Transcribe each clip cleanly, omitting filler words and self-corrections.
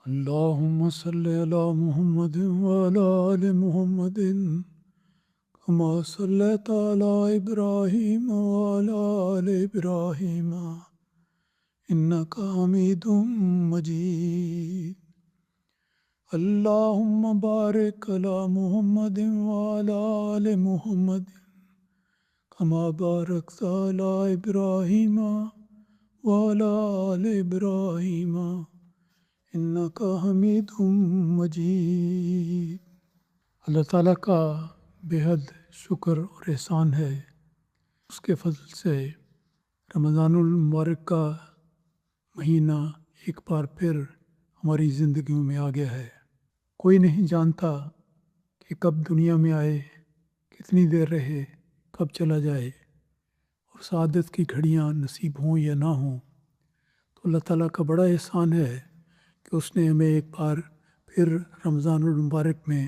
اللهم صل على محمد وعلى آل محمد كما صليت على إبراهيم وعلى آل إبراهيم إنك حميد مجيد. اللهم بارك على محمد وعلى آل محمد كما باركت على إبراهيم وعلى آل إبراهيم إنك حميد مجيد. اللہ تعالیٰ کا بے حد شکر اور احسان ہے، اس کے فضل سے رمضان المبارک کا مہینہ ایک بار پھر ہماری زندگیوں میں آ گیا ہے۔ کوئی نہیں جانتا کہ کب دنیا میں آئے، کتنی دیر رہے، کب چلا جائے، اور سعادت کی گھڑیاں نصیب ہوں یا نہ ہوں۔ تو اللہ تعالیٰ کا بڑا احسان ہے کہ اس نے ہمیں ایک بار پھر رمضان المبارک میں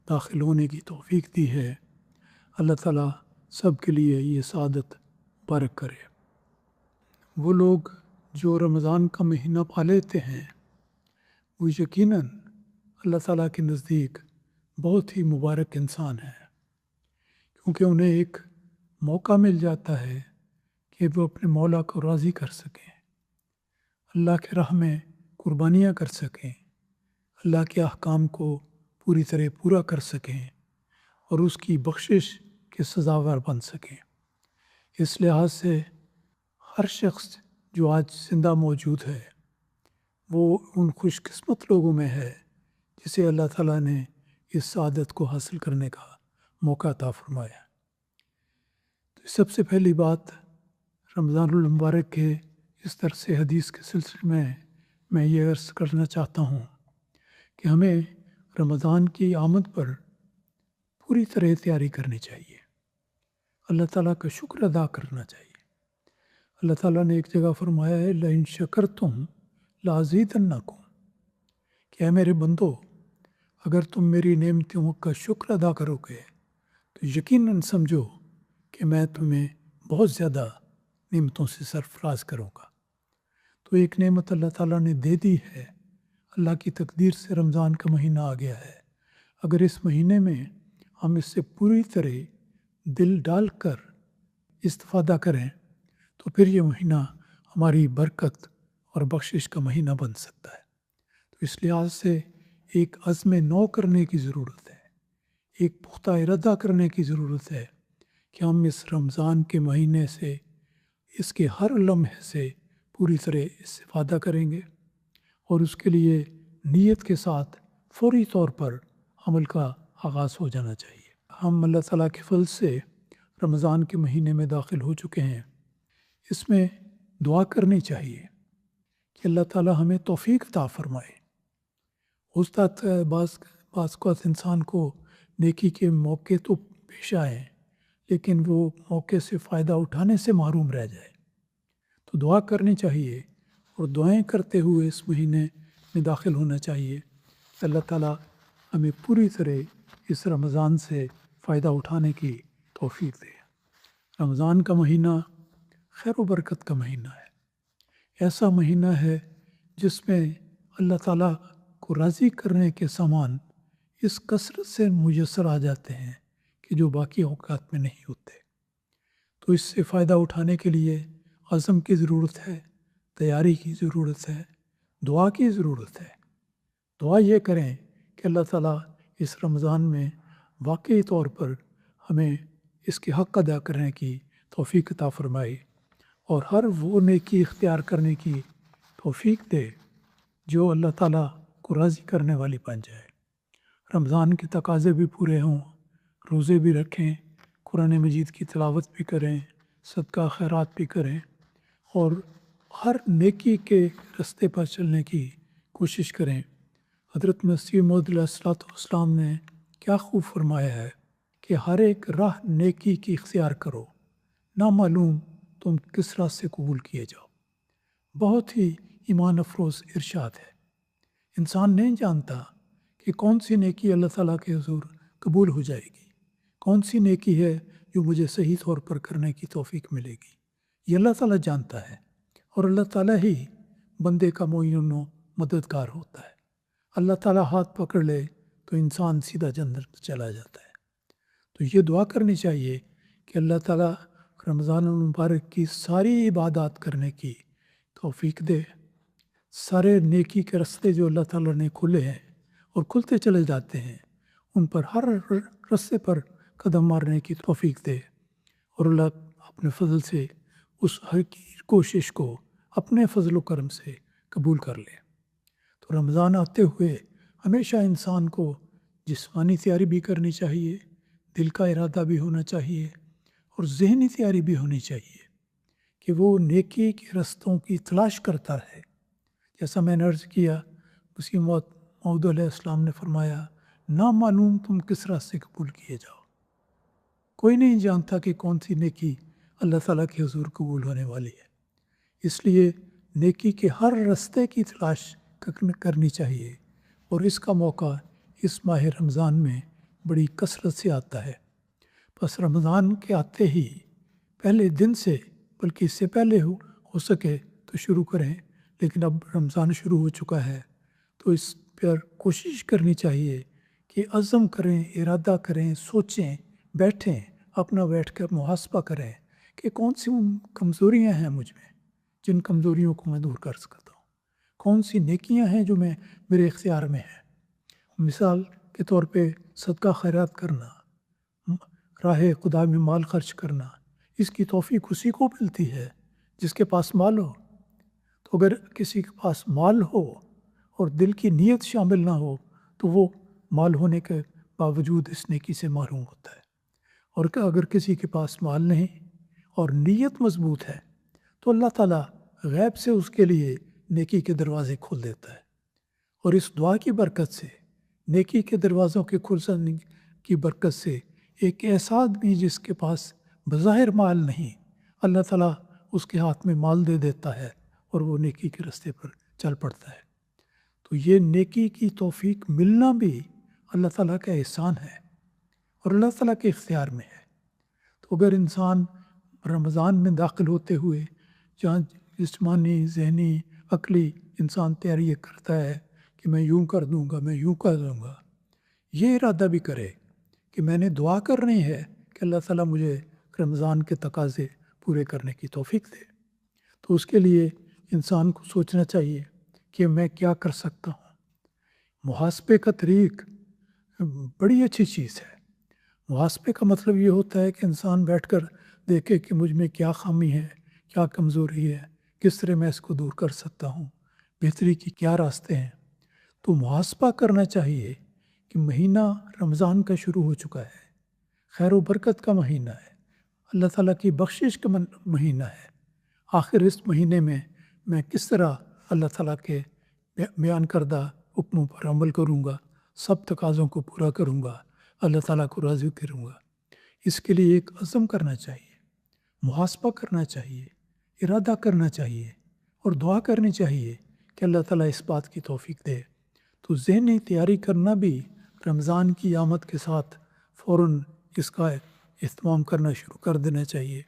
داخل ہونے کی توفیق دی ہے۔ اللہ تعالیٰ سب کے لیے یہ سعادت مبارک کرے۔ وہ لوگ جو رمضان کا مہینہ پا لیتے ہیں وہ یقیناً اللہ تعالیٰ کے نزدیک بہت ہی مبارک انسان ہیں، کیونکہ انہیں ایک موقع مل جاتا ہے کہ وہ اپنے مولا کو راضی کر سکیں، اللہ کے راہ میں قربانیاں کر سکیں، اللہ کے احکام کو پوری طرح پورا کر سکیں اور اس کی بخشش کے سزاوار بن سکیں۔ اس لحاظ سے ہر شخص جو آج زندہ موجود ہے وہ ان خوش قسمت لوگوں میں ہے جسے اللہ تعالیٰ نے اس سعادت کو حاصل کرنے کا موقع عطا فرمایا۔ تو سب سے پہلی بات رمضان المبارک کے اس درس حدیث کے سلسلے میں یہ عرض کرنا چاہتا ہوں کہ ہمیں رمضان کی آمد پر پوری طرح تیاری کرنی چاہیے، اللہ تعالیٰ کا شکر ادا کرنا چاہیے۔ اللہ تعالیٰ نے ایک جگہ فرمایا ہے لَإِن شَكَرْتُمْ لَأَزِيدَنَّكُمْ، کہ اے میرے بندو اگر تم میری نعمتوں کا شکر ادا کرو گے تو یقیناً سمجھو کہ میں تمہیں بہت زیادہ نعمتوں سے سرفراز کروں گا۔ تو ایک نعمت اللہ تعالیٰ نے دے دی ہے، اللہ کی تقدیر سے رمضان کا مہینہ آ گیا ہے۔ اگر اس مہینے میں ہم اس سے پوری طرح دل ڈال کر استفادہ کریں تو پھر یہ مہینہ ہماری برکت اور بخشش کا مہینہ بن سکتا ہے۔ تو اس لحاظ سے ایک عزم نو کرنے کی ضرورت ہے، ایک پختہ ارادہ کرنے کی ضرورت ہے کہ ہم اس رمضان کے مہینے سے، اس کے ہر لمحے سے پوری طرح استفادہ کریں گے، اور اس کے لیے نیت کے ساتھ فوری طور پر عمل کا آغاز ہو جانا چاہیے۔ ہم اللہ تعالیٰ کے فضل سے رمضان کے مہینے میں داخل ہو چکے ہیں۔ اس میں دعا کرنی چاہیے کہ اللہ تعالیٰ ہمیں توفیق عطا فرمائے۔ استاد بعض اوقات انسان کو نیکی کے موقع تو پیش آئیں لیکن وہ موقع سے فائدہ اٹھانے سے محروم رہ جائے، تو دعا کرنی چاہیے اور دعائیں کرتے ہوئے اس مہینے میں داخل ہونا چاہیے کہ اللہ تعالیٰ ہمیں پوری طرح اس رمضان سے فائدہ اٹھانے کی توفیق دے۔ رمضان کا مہینہ خیر و برکت کا مہینہ ہے، ایسا مہینہ ہے جس میں اللہ تعالیٰ کو راضی کرنے کے سامان اس کثرت سے میسر آ جاتے ہیں کہ جو باقی اوقات میں نہیں ہوتے۔ تو اس سے فائدہ اٹھانے کے لیے عزم کی ضرورت ہے، تیاری کی ضرورت ہے، دعا کی ضرورت ہے۔ دعا یہ کریں کہ اللہ تعالیٰ اس رمضان میں واقعی طور پر ہمیں اس کے حق ادا کرنے کی توفیق عطا فرمائے اور ہر وہ نیکی اختیار کرنے کی توفیق دے جو اللہ تعالیٰ کو راضی کرنے والی بن جائے۔ رمضان کے تقاضے بھی پورے ہوں، روزے بھی رکھیں، قرآن مجید کی تلاوت بھی کریں، صدقہ خیرات بھی کریں، اور ہر نیکی کے رستے پر چلنے کی کوشش کریں۔ حضرت مسیح موعود علیہ السلام نے کیا خوب فرمایا ہے کہ ہر ایک راہ نیکی کی اختیار کرو، نہ معلوم تم کس راہ سے قبول کیے جاؤ۔ بہت ہی ایمان افروز ارشاد ہے۔ انسان نہیں جانتا کہ کون سی نیکی اللہ تعالیٰ کے حضور قبول ہو جائے گی، کون سی نیکی ہے جو مجھے صحیح طور پر کرنے کی توفیق ملے گی۔ یہ اللہ تعالیٰ جانتا ہے، اور اللہ تعالیٰ ہی بندے کا معین و مددگار ہوتا ہے۔ اللہ تعالیٰ ہاتھ پکڑ لے تو انسان سیدھا جنت چلا جاتا ہے۔ تو یہ دعا کرنی چاہیے کہ اللہ تعالیٰ رمضان المبارک کی ساری عبادات کرنے کی توفیق دے، سارے نیکی کے رستے جو اللہ تعالیٰ نے کھلے ہیں اور کھلتے چلے جاتے ہیں ان پر ہر رستے پر قدم مارنے کی توفیق دے، اور اللہ اپنے فضل سے اس ہر کی کوشش کو اپنے فضل و کرم سے قبول کر لے۔ تو رمضان آتے ہوئے ہمیشہ انسان کو جسمانی تیاری بھی کرنی چاہیے، دل کا ارادہ بھی ہونا چاہیے، اور ذہنی تیاری بھی ہونی چاہیے کہ وہ نیکی کے رستوں کی تلاش کرتا رہے۔ جیسا میں نے عرض کیا، مسیح موعود علیہ السلام نے فرمایا، نامعلوم تم کس راستے قبول کیے جاؤ۔ کوئی نہیں جانتا کہ کون سی نیکی اللہ تعالیٰ کے حضور قبول ہونے والی ہے۔ اس لیے نیکی کے ہر رستے کی تلاش کرنی چاہیے، اور اس کا موقع اس ماہ رمضان میں بڑی کثرت سے آتا ہے۔ بس رمضان کے آتے ہی پہلے دن سے، بلکہ اس سے پہلے ہو سکے تو شروع کریں، لیکن اب رمضان شروع ہو چکا ہے تو اس پر کوشش کرنی چاہیے کہ عزم کریں، ارادہ کریں، سوچیں، بیٹھیں، اپنا بیٹھ کر محاسبہ کریں کہ کون سی کمزوریاں ہیں مجھ میں جن کمزوریوں کو میں دور کر سکتا ہوں، کون سی نیکیاں ہیں جو میرے اختیار میں ہیں۔ مثال کے طور پہ صدقہ خیرات کرنا، راہ خدا میں مال خرچ کرنا، اس کی توفیق اسی کو ملتی ہے جس کے پاس مال ہو۔ تو اگر کسی کے پاس مال ہو اور دل کی نیت شامل نہ ہو تو وہ مال ہونے کے باوجود اس نیکی سے محروم ہوتا ہے، اور اگر کسی کے پاس مال نہیں اور نیت مضبوط ہے تو اللہ تعالیٰ غیب سے اس کے لیے نیکی کے دروازے کھول دیتا ہے، اور اس دعا کی برکت سے، نیکی کے دروازوں کے کھلنے کی برکت سے، ایک ایسا آدمی جس کے پاس بظاہر مال نہیں، اللہ تعالیٰ اس کے ہاتھ میں مال دے دیتا ہے اور وہ نیکی کے راستے پر چل پڑتا ہے۔ تو یہ نیکی کی توفیق ملنا بھی اللہ تعالیٰ کا احسان ہے اور اللہ تعالیٰ کے اختیار میں ہے۔ تو اگر انسان رمضان میں داخل ہوتے ہوئے جہاں جسمانی، ذہنی، عقلی انسان تیاری کرتا ہے کہ میں یوں کر دوں گا، میں یوں کر دوں گا، یہ ارادہ بھی کرے کہ میں نے دعا کرنی ہے کہ اللہ تعالیٰ مجھے رمضان کے تقاضے پورے کرنے کی توفیق دے، تو اس کے لیے انسان کو سوچنا چاہیے کہ میں کیا کر سکتا ہوں۔ محاسبے کا طریق بڑی اچھی چیز ہے۔ محاسبے کا مطلب یہ ہوتا ہے کہ انسان بیٹھ کر دیکھے کہ مجھ میں کیا خامی ہے، کیا کمزوری ہے، کس طرح میں اس کو دور کر سکتا ہوں، بہتری کی کیا راستے ہیں۔ تو محاسبہ کرنا چاہیے کہ مہینہ رمضان کا شروع ہو چکا ہے، خیر و برکت کا مہینہ ہے، اللہ تعالیٰ کی بخشش کا مہینہ ہے۔ آخر اس مہینے میں کس طرح اللہ تعالیٰ کے بیان کردہ حکموں پر عمل کروں گا، سب تقاضوں کو پورا کروں گا، اللہ تعالیٰ کو راضی کروں گا۔ اس کے لیے ایک عزم کرنا چاہیے، محاسبہ کرنا چاہیے، ارادہ کرنا چاہیے، اور دعا کرنی چاہیے کہ اللہ تعالیٰ اس بات کی توفیق دے۔ تو ذہنی تیاری کرنا بھی رمضان کی آمد کے ساتھ فوراً اس کا اہتمام کرنا شروع کر دینا چاہیے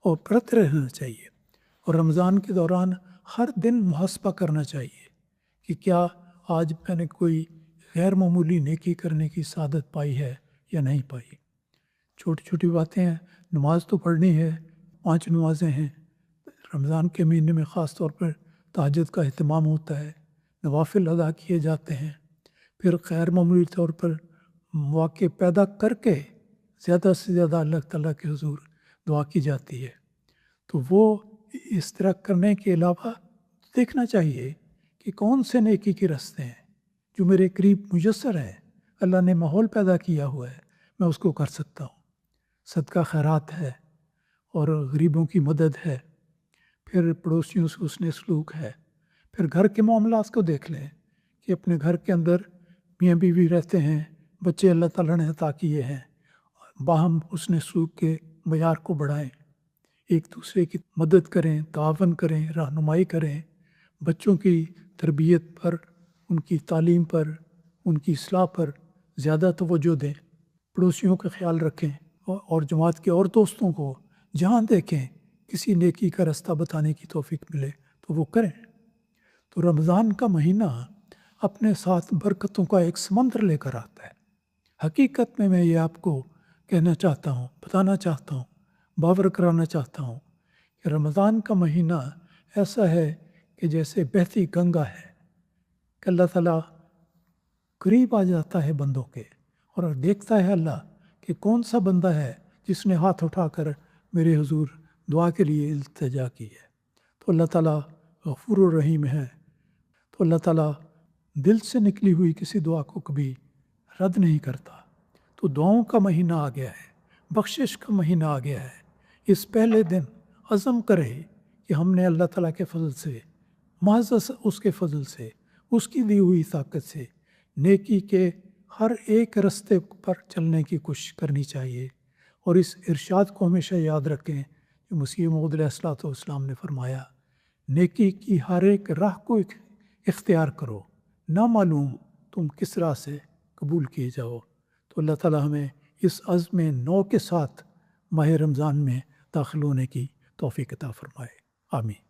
اور کرتے رہنا چاہیے، اور رمضان کے دوران ہر دن محاسبہ کرنا چاہیے کہ کیا آج میں نے کوئی غیر معمولی نیکی کرنے کی سعادت پائی ہے یا نہیں پائی۔ چھوٹی چھوٹی باتیں ہیں، نماز تو پڑھنی ہے، 5 نمازیں ہیں، رمضان کے مہینے میں خاص طور پر تہجد کا اہتمام ہوتا ہے، نوافل ادا کیے جاتے ہیں، پھر غیر معمولی طور پر مواقع پیدا کر کے زیادہ سے زیادہ اللہ تعالیٰ کے حضور دعا کی جاتی ہے۔ تو وہ اس طرح کرنے کے علاوہ دیکھنا چاہیے کہ کون سے نیکی کے راستے ہیں جو میرے قریب میسر ہیں، اللہ نے ماحول پیدا کیا ہوا ہے، میں اس کو کر سکتا ہوں۔ صدقہ خیرات ہے، اور غریبوں کی مدد ہے، پھر پڑوسیوں سے حسن سلوک ہے، پھر گھر کے معاملات کو دیکھ لیں کہ اپنے گھر کے اندر میاں بیوی رہتے ہیں، بچے اللہ تعالیٰ نے عطا کیے ہیں، باہم حسن سلوک کے معیار کو بڑھائیں، ایک دوسرے کی مدد کریں، تعاون کریں، رہنمائی کریں، بچوں کی تربیت پر، ان کی تعلیم پر، ان کی اصلاح پر زیادہ توجہ دیں، پڑوسیوں کا خیال رکھیں، اور جماعت کے اور دوستوں کو جہاں دیکھیں کسی نیکی کا راستہ بتانے کی توفیق ملے تو وہ کریں۔ تو رمضان کا مہینہ اپنے ساتھ برکتوں کا ایک سمندر لے کر آتا ہے۔ حقیقت میں یہ آپ کو کہنا چاہتا ہوں، بتانا چاہتا ہوں، باور کرانا چاہتا ہوں کہ رمضان کا مہینہ ایسا ہے کہ جیسے بہتی گنگا ہے، کہ اللہ تعالیٰ قریب آ جاتا ہے بندوں کے، اور دیکھتا ہے اللہ کہ کون سا بندہ ہے جس نے ہاتھ اٹھا کر میرے حضور دعا کے لیے التجا کی ہے۔ تو اللہ تعالیٰ غفور الرحیم ہے، تو اللہ تعالیٰ دل سے نکلی ہوئی کسی دعا کو کبھی رد نہیں کرتا۔ تو دعاؤں کا مہینہ آ گیا ہے، بخشش کا مہینہ آ گیا ہے۔ اس پہلے دن عزم کرے کہ ہم نے اللہ تعالیٰ کے فضل سے، محض اس کے فضل سے، اس کی دی ہوئی طاقت سے نیکی کے ہر ایک رستے پر چلنے کی کوشش کرنی چاہیے۔ اور اس ارشاد کو ہمیشہ یاد رکھیں کہ مسیح موعود علیہ الصلوۃ والسلام نے فرمایا، نیکی کی ہر ایک راہ کو اختیار کرو، نہ معلوم تم کس راہ سے قبول کیے جاؤ۔ تو اللہ تعالیٰ ہمیں اس عزم نو کے ساتھ ماہ رمضان میں داخل ہونے کی توفیق عطا فرمائے۔ آمین۔